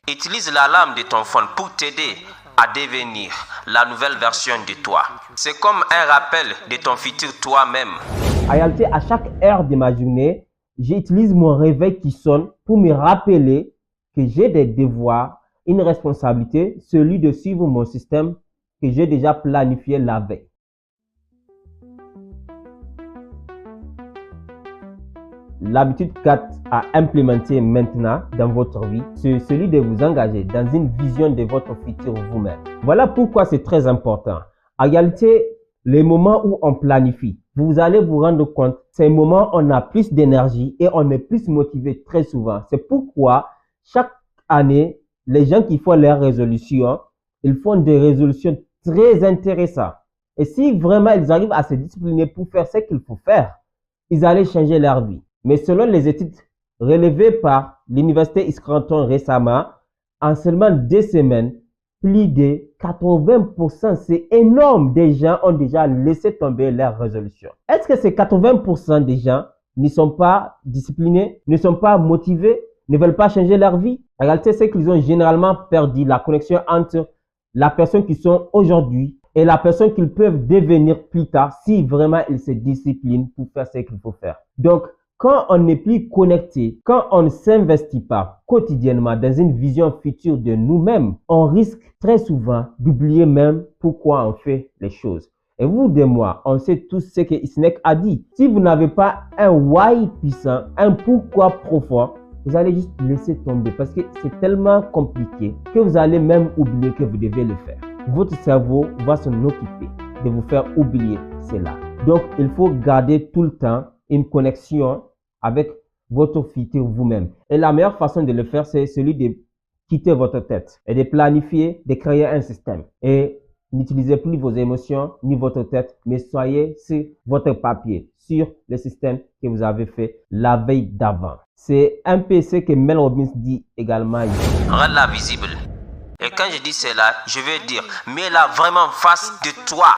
Utilise l'alarme de ton phone pour t'aider à devenir la nouvelle version de toi. C'est comme un rappel de ton futur toi-même. En réalité, à chaque heure de ma journée, j'utilise mon réveil qui sonne pour me rappeler que j'ai des devoirs, une responsabilité, celui de suivre mon système que j'ai déjà planifié la veille. L'habitude 4 à implémenter maintenant dans votre vie, c'est celui de vous engager dans une vision de votre futur vous-même. Voilà pourquoi c'est très important. En réalité, les moments où on planifie, vous allez vous rendre compte, ces moments, on a plus d'énergie et on est plus motivé très souvent. C'est pourquoi chaque année, les gens qui font leurs résolutions, ils font des résolutions très intéressantes. Et si vraiment ils arrivent à se discipliner pour faire ce qu'il faut faire, ils allaient changer leur vie. Mais selon les études relevées par l'Université Scranton récemment, en seulement 2 semaines, plus de 80%, c'est énorme, des gens ont déjà laissé tomber leur résolution. Est-ce que ces 80% des gens ne sont pas disciplinés, ne sont pas motivés, ne veulent pas changer leur vie? En réalité, c'est qu'ils ont généralement perdu la connexion entre la personne qu'ils sont aujourd'hui et la personne qu'ils peuvent devenir plus tard si vraiment ils se disciplinent pour faire ce qu'il faut faire. Donc, quand on n'est plus connecté, quand on ne s'investit pas quotidiennement dans une vision future de nous-mêmes, on risque très souvent d'oublier même pourquoi on fait les choses. Et vous et moi, on sait tous ce que Isnek a dit. Si vous n'avez pas un why puissant, un pourquoi profond, vous allez juste laisser tomber parce que c'est tellement compliqué que vous allez même oublier que vous devez le faire. Votre cerveau va s'en occuper de vous faire oublier cela. Donc, il faut garder tout le temps une connexion avec votre futur vous-même. Et la meilleure façon de le faire, c'est celui de quitter votre tête et de planifier, de créer un système. Et n'utilisez plus vos émotions ni votre tête, mais soyez sur votre papier, sur le système que vous avez fait la veille d'avant. C'est un peu ce que Mel Robbins dit également. Rends-la visible. Et quand je dis cela, je veux dire, mets-la vraiment face de toi.